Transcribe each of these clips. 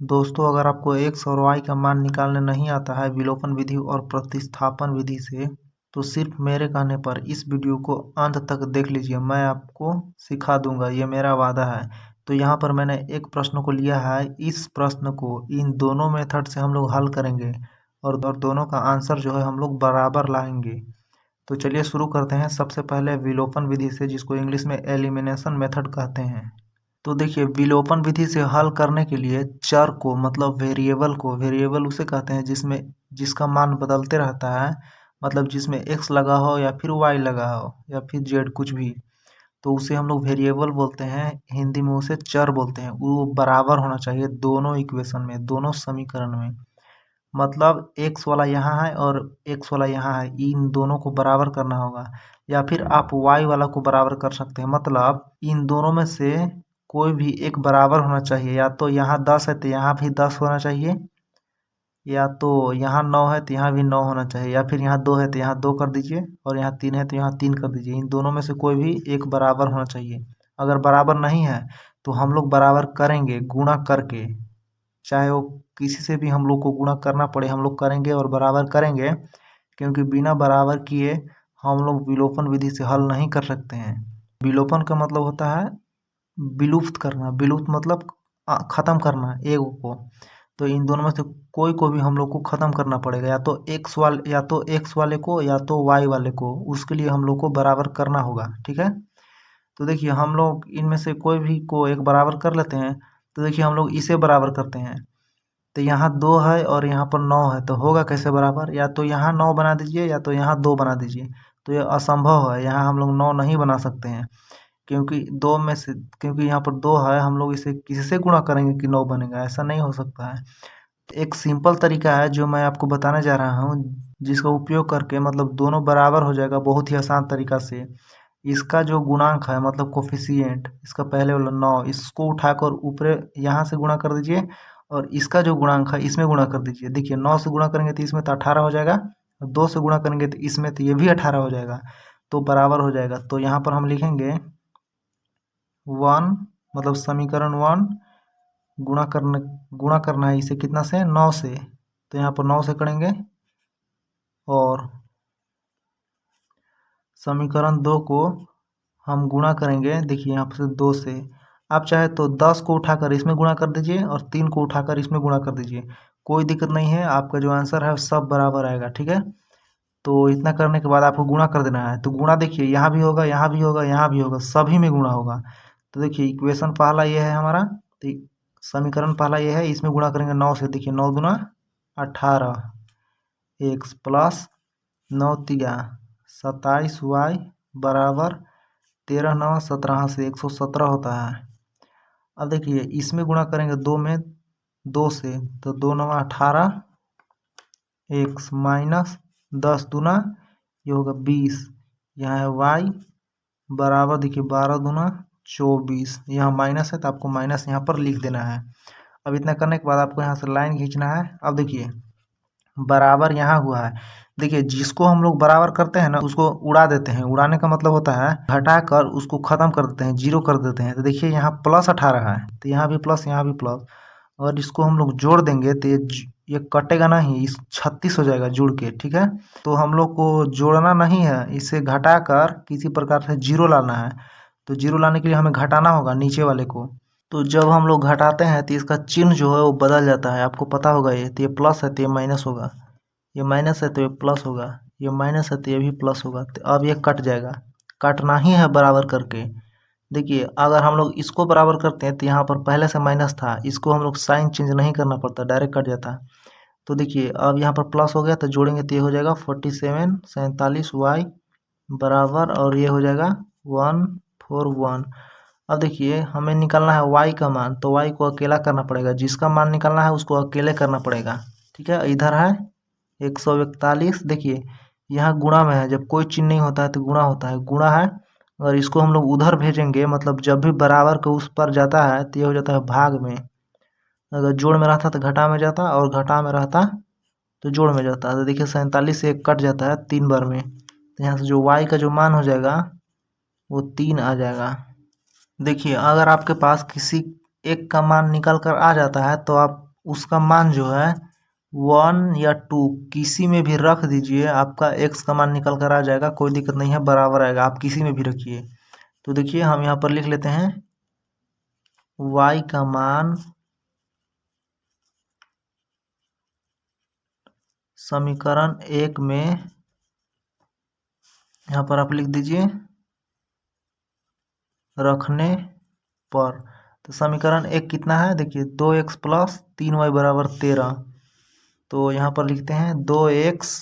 दोस्तों, अगर आपको x और y का मान निकालने नहीं आता है विलोपन विधि और प्रतिस्थापन विधि से, तो सिर्फ मेरे कहने पर इस वीडियो को अंत तक देख लीजिए। मैं आपको सिखा दूंगा, ये मेरा वादा है। तो यहाँ पर मैंने एक प्रश्न को लिया है। इस प्रश्न को इन दोनों मेथड से हम लोग हल करेंगे और दोनों का आंसर जो है हम लोग बराबर लाएंगे। तो चलिए शुरू करते हैं। सबसे पहले विलोपन विधि से, जिसको इंग्लिश में एलिमिनेशन मेथड कहते हैं। तो देखिए, विलोपन विधि से हल करने के लिए चर को, मतलब वेरिएबल उसे कहते हैं जिसका मान बदलते रहता है, मतलब जिसमें x लगा हो या फिर y लगा हो या फिर z कुछ भी, तो उसे हम लोग वेरिएबल बोलते हैं। हिंदी में उसे चर बोलते हैं। वो बराबर होना चाहिए दोनों इक्वेशन में, दोनों समीकरण में। मतलब x वाला यहाँ है और x वाला यहाँ है, इन दोनों को बराबर करना होगा। या फिर आप y वाला को बराबर कर सकते हैं। मतलब इन दोनों में से कोई भी एक बराबर होना चाहिए। या तो यहाँ 10 है तो यहाँ भी 10 होना चाहिए, या तो यहाँ 9 है तो यहाँ भी 9 होना चाहिए, या फिर यहाँ 2 है तो यहाँ 2 कर दीजिए, और यहाँ 3 है तो यहाँ 3 कर दीजिए। इन दोनों में से कोई भी एक बराबर होना चाहिए। अगर बराबर नहीं है तो हम लोग बराबर करेंगे गुणा करके। चाहे वो किसी से भी हम लोग को गुणा करना पड़े, हम लोग करेंगे और बराबर करेंगे। क्योंकि बिना बराबर किए हम लोग विलोपन विधि से हल नहीं कर सकते हैं। विलोपन का मतलब होता है विलुप्त करना। विलुप्त मतलब खत्म करना एक को। तो इन दोनों में से कोई को भी हम लोग को खत्म करना पड़ेगा। या तो एक्स वाले को या तो वाई वाले को। उसके लिए हम लोग को बराबर करना होगा। ठीक है। तो देखिए, हम लोग इनमें से कोई भी को एक बराबर कर लेते हैं। तो देखिए, हम लोग इसे बराबर करते हैं। तो यहाँ 2 है और यहाँ पर 9 है, तो होगा कैसे बराबर? या तो यहाँ 9 बना दीजिए या तो यहाँ 2 बना दीजिए। तो ये असंभव है, यहाँ हम लोग 9 नहीं बना सकते हैं। क्योंकि यहाँ पर 2 है, हम लोग इसे किसी से गुणा करेंगे कि 9 बनेगा? ऐसा नहीं हो सकता है। एक सिंपल तरीका है जो मैं आपको बताने जा रहा हूँ, जिसका उपयोग करके मतलब दोनों बराबर हो जाएगा बहुत ही आसान तरीका से। इसका जो गुणांक है, मतलब कोफिशिएंट, इसका पहले वाला 9, इसको उठाकर ऊपर यहाँ से गुणा कर दीजिए, और इसका जो गुणांक है इसमें गुणा कर दीजिए। देखिए, 9 से गुणा करेंगे तो इसमें तो 18 हो जाएगा, और 2 से गुणा करेंगे तो इसमें तो ये भी 18 हो जाएगा। तो बराबर हो जाएगा। तो यहाँ पर हम लिखेंगे 1, मतलब समीकरण 1 गुणा करना है इसे कितना से? 9 से। तो यहाँ पर 9 से करेंगे, और समीकरण 2 को हम गुणा करेंगे। देखिए, यहाँ पर 2 से आप चाहे तो 10 को उठाकर इसमें गुणा कर दीजिए और 3 को उठाकर इसमें गुणा कर दीजिए। कोई दिक्कत नहीं है, आपका जो आंसर है सब बराबर आएगा। ठीक है। तो इतना करने के बाद आपको गुणा कर देना है। तो गुणा देखिए, यहाँ भी होगा, यहाँ भी होगा, यहाँ भी होगा, सभी में गुणा होगा। तो देखिए, इक्वेशन पहला ये है हमारा। तो समीकरण पहला ये है, इसमें गुणा करेंगे 9 से। देखिए, 9 दूना 18, एक्स प्लस 9 तिया 27 वाई बराबर 13 9 17 से 117 होता है। अब देखिए, इसमें गुणा करेंगे 2 में, 2 से, तो 2 9 18, एक्स माइनस 10 दूना ये होगा 20, यहाँ है वाई बराबर, देखिए 12 दूना 24, यहाँ माइनस है तो आपको माइनस यहाँ पर लिख देना है। अब इतना करने के बाद आपको यहाँ से लाइन खींचना है। अब देखिए, बराबर यहाँ हुआ है। देखिए, जिसको हम लोग बराबर करते हैं ना, उसको उड़ा देते हैं। उड़ाने का मतलब होता है घटाकर उसको खत्म कर देते हैं, जीरो कर देते हैं। तो देखिए, यहाँ प्लस 18 है, तो यहाँ भी प्लस, यहाँ भी प्लस। और इसको हम लोग जोड़ देंगे तो ये कटेगा नहीं, इस 36 हो जाएगा जुड़ के। ठीक है। तो हम लोग को जोड़ना नहीं है, इसे घटाकर किसी प्रकार से जीरो लाना है। तो जीरो लाने के लिए हमें घटाना होगा नीचे वाले को। तो जब हम लोग घटाते हैं तो इसका चिन्ह जो है वो बदल जाता है, आपको पता होगा। ये तो ये प्लस है तो ये माइनस होगा, ये माइनस है तो ये प्लस होगा, ये माइनस है तो ये भी प्लस होगा। तो अब ये कट जाएगा। काटना ही है बराबर करके। देखिए, अगर हम लोग इसको बराबर करते हैं तो यहाँ पर पहले से माइनस था, इसको हम लोग साइन चेंज नहीं करना पड़ता, डायरेक्ट कट जाता है। तो देखिए, अब यहाँ पर प्लस हो गया तो जोड़ेंगे तो ये हो जाएगा 47 वाई बराबर, और ये हो जाएगा 141। अब देखिए, हमें निकालना है y का मान, तो y को अकेला करना पड़ेगा। जिसका मान निकालना है उसको अकेले करना पड़ेगा। ठीक है। इधर है 141। देखिए, यहाँ गुणा में है, जब कोई चिन्ह नहीं होता है तो गुणा होता है, गुणा है। और इसको हम लोग उधर भेजेंगे, मतलब जब भी बराबर के उस पर जाता है तो ये हो जाता है भाग में। अगर जोड़ में रहता तो घटा में जाता, और घटा में रहता तो जोड़ में जाता। तो देखिए, 47 से 1 कट जाता है 3 बार में। तो यहाँ से जो y का जो मान हो जाएगा वो 3 आ जाएगा। देखिए, अगर आपके पास किसी एक का मान निकल कर आ जाता है तो आप उसका मान जो है 1 या 2 किसी में भी रख दीजिए, आपका x का मान निकल कर आ जाएगा, कोई दिक्कत नहीं है, बराबर आएगा, आप किसी में भी रखिए। तो देखिए हम यहाँ पर लिख लेते हैं y का मान समीकरण 1 में, यहाँ पर आप लिख दीजिए रखने पर। तो समीकरण 1 कितना है, देखिए 2x प्लस 3y बराबर 13। तो यहाँ पर लिखते हैं 2x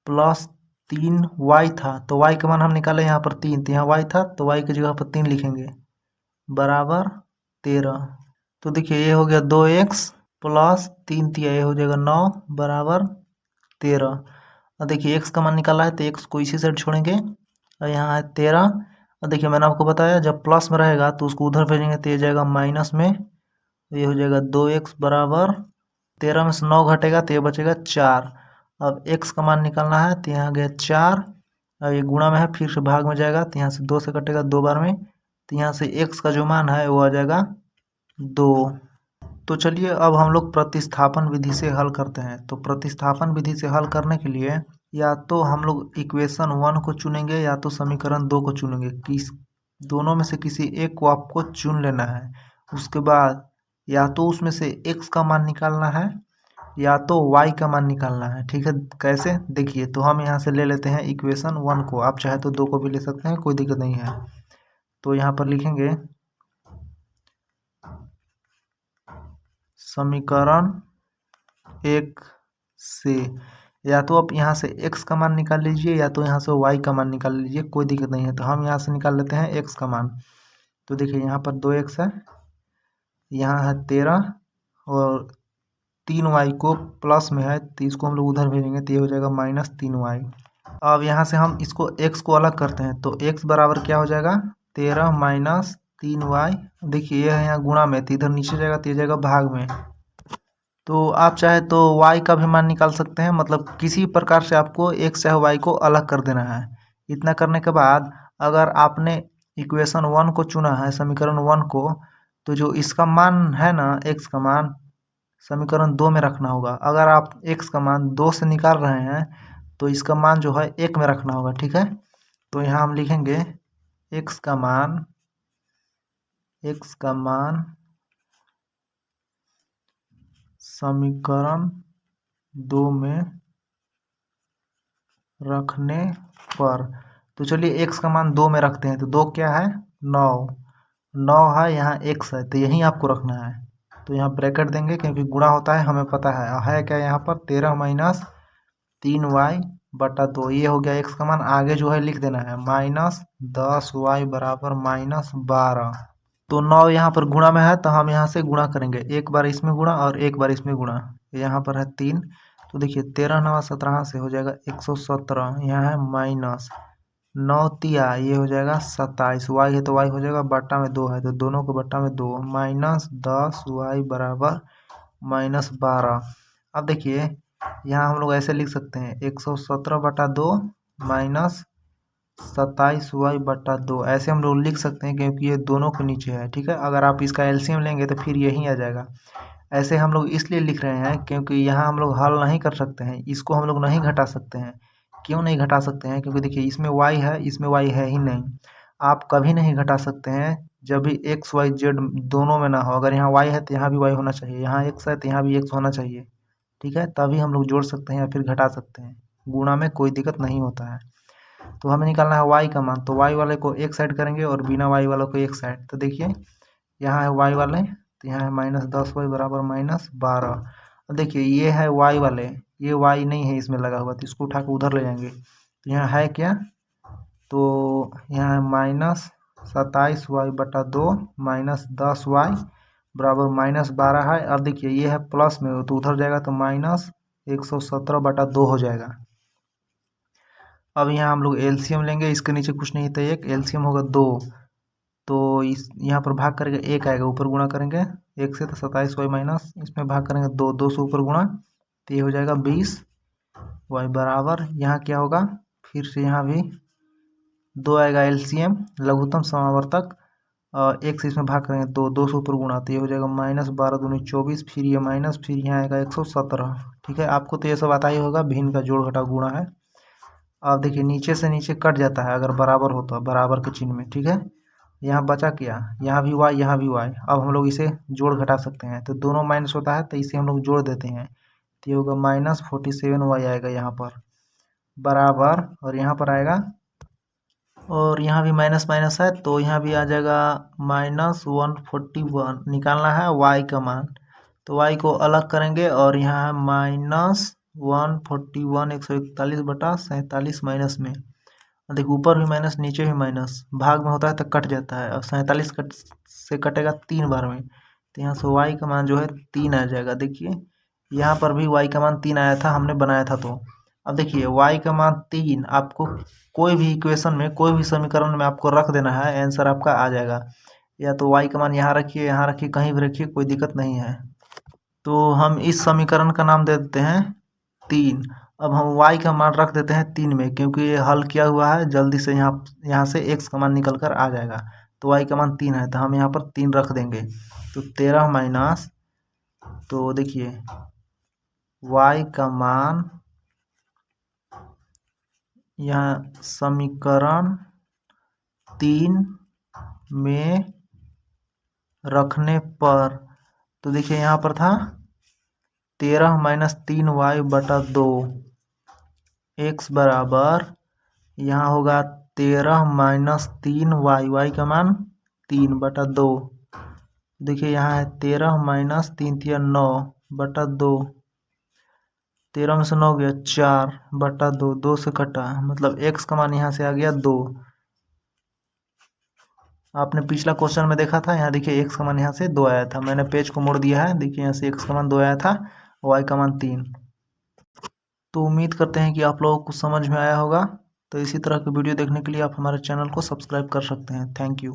प्लस 3y था, तो y का मान हम निकाले यहाँ पर 3, तो यहाँ y था तो y की जगह पर 3 लिखेंगे बराबर 13। तो देखिए ये हो गया 2x प्लस 3 तिया ये हो जाएगा 9 बराबर 13। और देखिए x का मान निकाला है तो x को इसी साइड छोड़ेंगे और यहाँ है 13। और देखिए मैंने आपको बताया जब प्लस में रहेगा तो उसको उधर भेजेंगे तो ये जाएगा माइनस में, तो ये हो जाएगा 2x बराबर 13 में से 9 घटेगा तो ये बचेगा 4। अब x का मान निकालना है तो यहाँ गया 4, अब ये गुणा में है फिर से भाग में जाएगा तो यहाँ से 2 से कटेगा 2 बार में, तो यहाँ से x का जो मान है वो आ जाएगा 2। तो चलिए अब हम लोग प्रतिस्थापन विधि से हल करते हैं। तो प्रतिस्थापन विधि से हल करने के लिए या तो हम लोग इक्वेशन 1 को चुनेंगे या तो समीकरण 2 को चुनेंगे, किस दोनों में से किसी एक को आपको चुन लेना है। उसके बाद या तो उसमें से x का मान निकालना है या तो y का मान निकालना है। ठीक है, कैसे देखिए, तो हम यहाँ से ले लेते हैं इक्वेशन 1 को, आप चाहे तो 2 को भी ले सकते हैं, कोई दिक्कत नहीं है। तो यहाँ पर लिखेंगे समीकरण 1 से, या तो आप यहाँ से x का मान निकाल लीजिए या तो यहाँ से y का मान निकाल लीजिए, कोई दिक्कत नहीं है। तो हम यहाँ से निकाल लेते हैं x का मान। तो देखिए यहाँ पर 2x है, यहाँ है 13 और 3y को प्लस में है तो इसको हम लोग उधर भेजेंगे तो ये हो जाएगा माइनस 3y। अब यहाँ से हम इसको x को अलग करते हैं तो x बराबर क्या हो जाएगा 13 माइनस 3y। देखिए ये है यहाँ गुणा में तो इधर नीचे जाएगा तो ये जाएगा भाग में। तो आप चाहे तो y का भी मान निकाल सकते हैं, मतलब किसी प्रकार से आपको x चाहे y को अलग कर देना है। इतना करने के बाद अगर आपने इक्वेशन 1 को चुना है, समीकरण 1 को, तो जो इसका मान है ना x का मान समीकरण 2 में रखना होगा। अगर आप x का मान 2 से निकाल रहे हैं तो इसका मान जो है 1 में रखना होगा। ठीक है, तो यहाँ हम लिखेंगे x का मान समीकरण 2 में रखने पर। तो चलिए x का मान 2 में रखते हैं, तो 2 क्या है 9 है, यहाँ x है तो यहीं आपको रखना है। तो यहाँ ब्रैकेट देंगे क्योंकि गुणा होता है हमें पता है क्या यहाँ पर 13 माइनस 3y बटा 2, ये हो गया x का मान। आगे जो है लिख देना है माइनस 10y बराबर माइनस 12। तो 9 यहाँ पर गुणा में है तो हम यहाँ से गुणा करेंगे, एक बार इसमें गुणा और एक बार इसमें गुणा, यहाँ पर है 3। तो देखिए 13 9 17 से हो जाएगा 117, यहाँ है माइनस 9 तिया ये हो जाएगा 27, y है तो y हो जाएगा बट्टा में 2 है तो दोनों को बट्टा में 2, माइनस 10y बराबर माइनस 12। अब देखिए यहाँ हम लोग ऐसे लिख सकते हैं 117 बटा 2 माइनस 27y बटा 2, ऐसे हम लोग लिख सकते हैं क्योंकि ये दोनों के नीचे है। ठीक है, अगर आप इसका एलसीएम लेंगे तो फिर यही आ जाएगा। ऐसे हम लोग इसलिए लिख रहे हैं क्योंकि यहाँ हम लोग हल नहीं कर सकते हैं, इसको हम लोग नहीं घटा सकते हैं। क्यों नहीं घटा सकते हैं, क्योंकि देखिए इसमें y है इसमें y है ही नहीं। आप कभी नहीं घटा सकते हैं जब भी x y z दोनों में ना हो। अगर यहाँ y है तो यहाँ भी y होना चाहिए, यहाँ x है तो यहाँ भी x होना चाहिए। ठीक है, तभी हम लोग जोड़ सकते हैं या फिर घटा सकते हैं, गुणा में कोई दिक्कत नहीं होता है। तो हमें निकालना है y का मान, तो y वाले को एक साइड करेंगे और बिना y वालों को एक साइड। तो देखिए यहाँ है y वाले तो यहाँ है माइनस 10y बराबर माइनस 12। देखिए ये है y वाले, ये y नहीं है इसमें लगा हुआ तो इसको उठा के उधर ले जाएंगे। तो यहाँ है क्या, तो यहाँ है माइनस 27y बटा 2 माइनस 10y बराबर माइनस 12 है। अब देखिए ये है प्लस में तो उधर जाएगा तो माइनस 117 बटा 2 हो जाएगा। अब यहाँ हम लोग एलसीएम लेंगे, इसके नीचे कुछ नहीं था, एक एलसीएम होगा 2, तो इस यहाँ पर भाग करके 1 आएगा, ऊपर गुणा करेंगे 1 से तो 27y माइनस इसमें भाग करेंगे 2 से ऊपर गुणा तो ये हो जाएगा 20y बराबर, यहाँ क्या होगा फिर से यहाँ भी 2 आएगा एलसीएम लघुत्तम समावर्तक एक से इसमें भाग करेंगे तो 2 से ऊपर गुणा, तो ये हो जाएगा -12 दूनी 24, फिर ये माइनस, फिर यहाँ आएगा 117। ठीक है, आपको तो ये सब आता ही होगा, भिन्न का जोड़ घटाव गुणा है। अब देखिए नीचे से नीचे कट जाता है अगर बराबर हो तो, बराबर के चिन्ह में। ठीक है, यहाँ बचा क्या, यहाँ भी y, यहाँ भी y। अब हम लोग इसे जोड़ घटा सकते हैं, तो दोनों माइनस होता है तो इसे हम लोग जोड़ देते हैं, तो ये होगा -47y आएगा यहाँ पर, बराबर, और यहाँ पर आएगा, और यहाँ भी माइनस माइनस है तो यहाँ भी आ जाएगा -141। निकालना है y का मान, तो y को अलग करेंगे और यहाँ है -141, 141/47 माइनस में, देखिए ऊपर भी माइनस नीचे भी माइनस, भाग में होता है तो कट जाता है, और 47 से कटेगा 3 बार में, तो यहाँ से y का मान जो है 3 आ जाएगा। देखिए यहाँ पर भी y का मान 3 आया था, हमने बनाया था। तो अब देखिए y का मान 3 आपको कोई भी इक्वेशन में, कोई भी समीकरण में आपको रख देना है, आंसर आपका आ जाएगा। या तो y का मान यहाँ रखिए, यहाँ रखिए, कहीं भी रखिए, कोई दिक्कत नहीं है। तो हम इस समीकरण का नाम दे देते हैं 3। अब हम y का मान रख देते हैं 3 में, क्योंकि ये हल किया हुआ है, जल्दी से यहाँ से x का मान निकल कर आ जाएगा। तो y का मान 3 है, तो हम यहाँ पर 3 रख देंगे, तो 13 माइनस, तो देखिए y का मान यहाँ समीकरण 3 में रखने पर, तो देखिए यहाँ पर था 13 माइनस 3y/2, x बराबर, यहाँ होगा 13 माइनस 3y, y का मान 3/2। देखिए यहाँ है 13 माइनस 3×3=9/2, 13 में से 9 गया 4/2, 2 से कटा, मतलब x का मान यहाँ से आ गया 2। आपने पिछला क्वेश्चन में देखा था, यहाँ देखिए x का मान यहाँ से 2 आया था, मैंने पेज को मोड़ दिया है, देखिए यहाँ से x का मान 2 आया था, y का मान 3। तो उम्मीद करते हैं कि आप लोगों को समझ में आया होगा। तो इसी तरह की वीडियो देखने के लिए आप हमारे चैनल को सब्सक्राइब कर सकते हैं। Thank you.